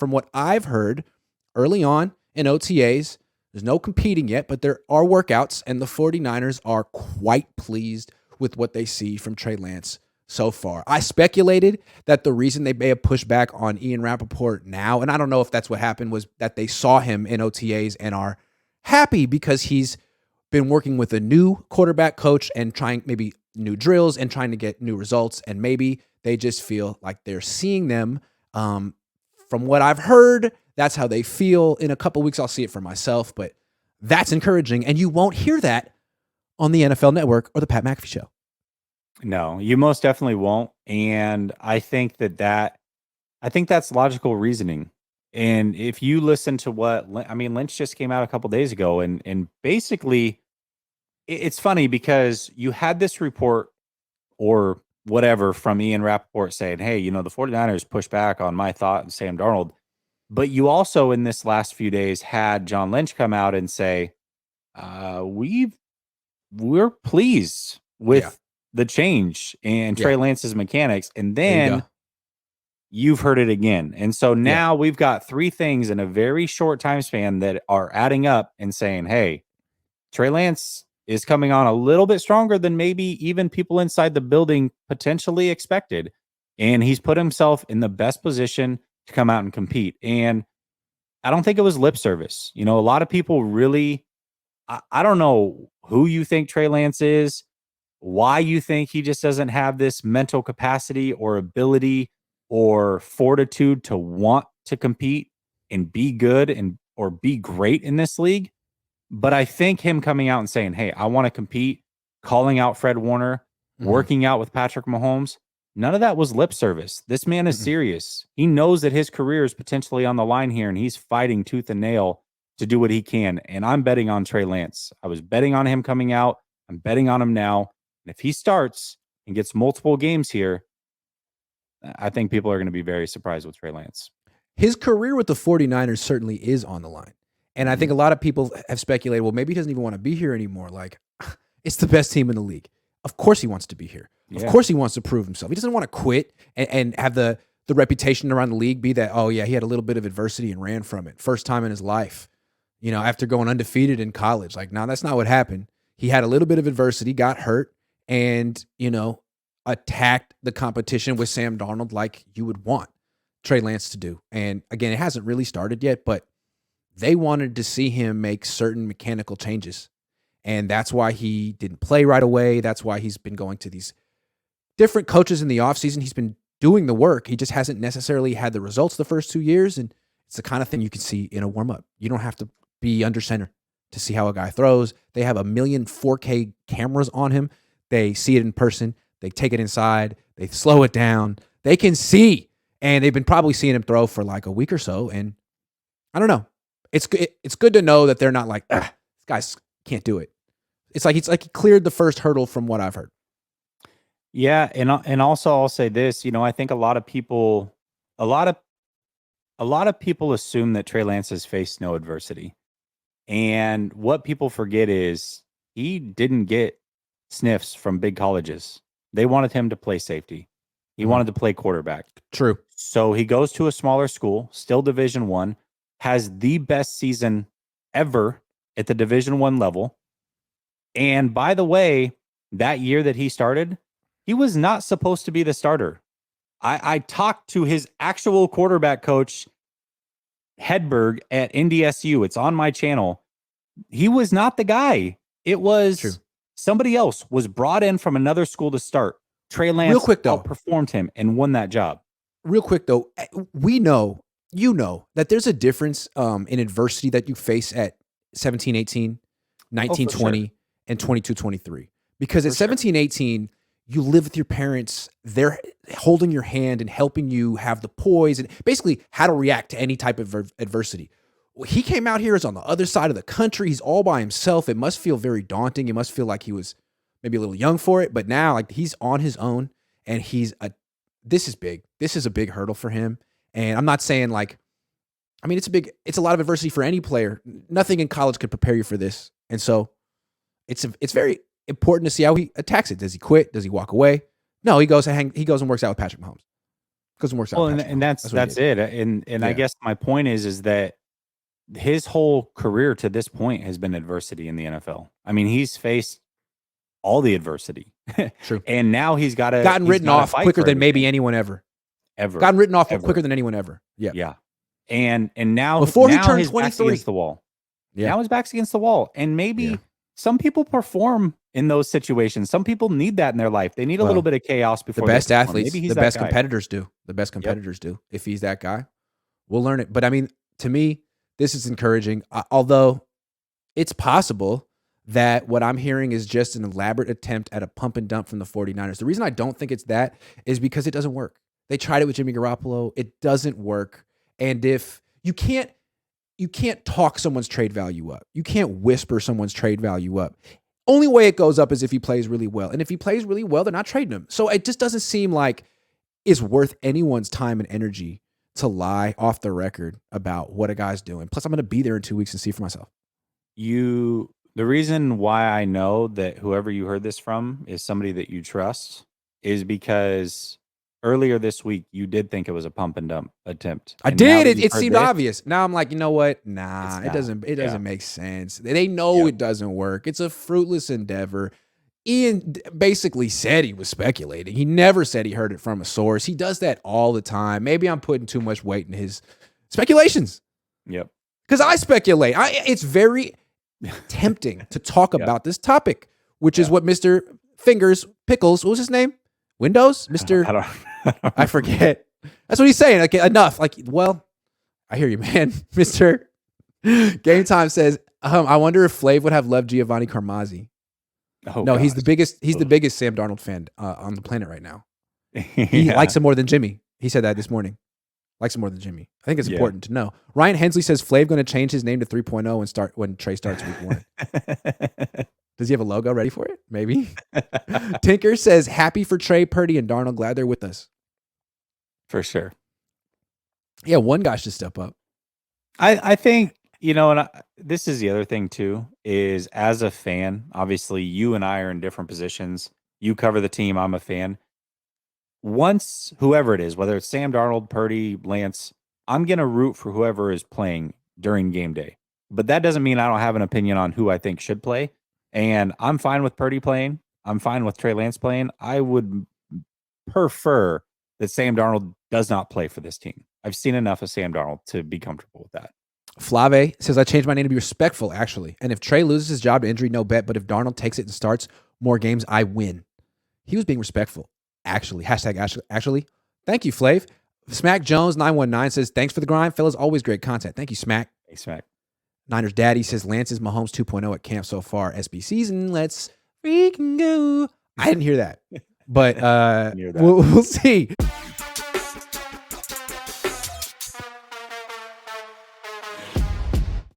from what I've heard early on in OTAs, there's no competing yet, but there are workouts, and the 49ers are quite pleased with what they see from Trey Lance so far. I speculated that the reason they may have pushed back on Ian Rappaport now, and I don't know if that's what happened, was that they saw him in OTAs and are happy because he's been working with a new quarterback coach and trying maybe new drills and trying to get new results. And maybe they just feel like they're seeing them. From what I've heard, that's how they feel. In a couple weeks, I'll see it for myself, but that's encouraging. And you won't hear that on the NFL Network or the Pat McAfee Show. No, you most definitely won't. And I think I think that's logical reasoning. And if you listen to Lynch just came out a couple days ago, and basically, it's funny because you had this report or whatever from Ian Rappaport saying, hey, the 49ers pushed back on my thought and Sam Darnold. But you also, in this last few days, had John Lynch come out and say, we're pleased with the change and Trey Lance's mechanics. And then you've heard it again. And so now we've got three things in a very short time span that are adding up and saying, hey, Trey Lance is coming on a little bit stronger than maybe even people inside the building potentially expected. And he's put himself in the best position to come out and compete. And I don't think it was lip service. A lot of people really, I don't know who you think Trey Lance is, why you think he just doesn't have this mental capacity or ability or fortitude to want to compete and be good or be great in this league. But I think him coming out and saying, hey, I want to compete, calling out Fred Warner, working out with Patrick Mahomes, none of that was lip service. This man is serious. He knows that his career is potentially on the line here, and he's fighting tooth and nail to do what he can. And I'm betting on Trey Lance. I was betting on him coming out. I'm betting on him now. And if he starts and gets multiple games here, I think people are going to be very surprised with Trey Lance. His career with the 49ers certainly is on the line. And I think a lot of people have speculated, well, maybe he doesn't even want to be here anymore. Like, it's the best team in the league. Of course he wants to be here. Of course he wants to prove himself. He doesn't want to quit and have the reputation around the league be that, oh, yeah, he had a little bit of adversity and ran from it. First time in his life, after going undefeated in college. Like, no, that's not what happened. He had a little bit of adversity, got hurt, and, attacked the competition with Sam Darnold like you would want Trey Lance to do. And, again, it hasn't really started yet, but they wanted to see him make certain mechanical changes. And that's why he didn't play right away. That's why he's been going to these different coaches in the offseason. He's been doing the work. He just hasn't necessarily had the results the first 2 years. And it's the kind of thing you can see in a warm-up. You don't have to be under center to see how a guy throws. They have 1 million 4K cameras on him. They see it in person. They take it inside. They slow it down. They can see. And they've been probably seeing him throw for like a week or so. And I don't know. It's good to know that they're not like, this guy can't do it. It's like he cleared the first hurdle from what I've heard. Yeah, and also I'll say this, I think a lot of people assume that Trey Lance has faced no adversity. And what people forget is he didn't get sniffs from big colleges. They wanted him to play safety. He wanted to play quarterback. True. So he goes to a smaller school, still Division I, has the best season ever at the Division I level. And by the way, that year that he started, he was not supposed to be the starter. I talked to his actual quarterback coach, Hedberg, at NDSU. It's on my channel. He was not the guy. It was somebody else was brought in from another school to start. Trey Lance Real quick, though, outperformed him and won that job. Real quick, though, we know, that there's a difference in adversity that you face at 17, 18, 19, 20, and 22, 23. Because at 17, 18, you live with your parents. They're holding your hand and helping you have the poise and basically how to react to any type of adversity. He came out here as on the other side of the country. He's all by himself. It must feel very daunting. It must feel like he was maybe a little young for it, but now like he's on his own and this is big. This is a big hurdle for him. And I'm not saying it's a lot of adversity for any player. Nothing in college could prepare you for this. And so it's very important to see how he attacks it. Does he quit? Does he walk away? No, he goes and works out with Patrick Mahomes. because it works out. Well, and that's it. And I guess my point is that his whole career to this point has been adversity in the NFL. I mean, he's faced all the adversity. True. And now he's gotten written off quicker than maybe anyone ever. Gotten written off quicker than anyone ever. Yeah. Yeah. And now before he turned his 23, back's against the wall. Yeah. Now his back's against the wall. And maybe some people perform in those situations. Some people need that in their life. They need a little bit of chaos before the best they athletes, maybe the best competitors do. The best competitors do. If he's that guy, we'll learn it. But I mean, to me, this is encouraging. Although it's possible that what I'm hearing is just an elaborate attempt at a pump and dump from the 49ers. The reason I don't think it's that is because it doesn't work. They tried it with Jimmy Garoppolo. It doesn't work. And if you can't talk someone's trade value up. You can't whisper someone's trade value up. Only way it goes up is if he plays really well. And if he plays really well, they're not trading him. So it just doesn't seem like it's worth anyone's time and energy to lie off the record about what a guy's doing. Plus, I'm going to be there in 2 weeks and see for myself. The reason why I know that whoever you heard this from is somebody that you trust is because earlier this week you did think it was a pump and dump attempt. I did. It seemed obvious. Now I'm like, you know what? Nah, it doesn't make sense. They know it doesn't work. It's a fruitless endeavor. Ian basically said he was speculating. He never said he heard it from a source. He does that all the time. Maybe I'm putting too much weight in his speculations. Yep. Because I speculate. It's very tempting to talk about this topic, which is what Mr. Fingers Pickles, what was his name? Windows? Mr. I forget. That's what he's saying. Like, enough. Like, well, I hear you, man. Mr. Game Time says, I wonder if Flav would have loved Giovanni Carmazzi. Oh, no, gosh. he's the biggest Sam Darnold fan on the planet right now. He likes him more than Jimmy. He said that this morning. Likes him more than Jimmy. I think it's important to know. Ryan Hensley says Flav going to change his name to 3.0 and start when Trey starts week 1. Does he have a logo ready for it? Maybe. Tinker says happy for Trey, Purdy, and Darnold. Glad they're with us. For sure. Yeah, one guy should step up. I think, and this is the other thing too, is as a fan, obviously you and I are in different positions. You cover the team. I'm a fan. Once whoever it is, whether it's Sam Darnold, Purdy, Lance, I'm going to root for whoever is playing during game day. But that doesn't mean I don't have an opinion on who I think should play. And I'm fine with Purdy playing. I'm fine with Trey Lance playing. I would prefer that Sam Darnold does not play for this team. I've seen enough of Sam Darnold to be comfortable with that. Flave says, I changed my name to be respectful, actually. And if Trey loses his job to injury, no bet. But if Darnold takes it and starts more games, I win. He was being respectful. Actually. Hashtag actually. Thank you, Flav. Smack Jones 919 says, thanks for the grind. Fellas, always great content. Thank you, Smack. Hey, Smack. Niners Daddy says, Lance is Mahomes 2.0 at camp so far. SB season. Let's freaking go. I didn't hear that. But we'll see.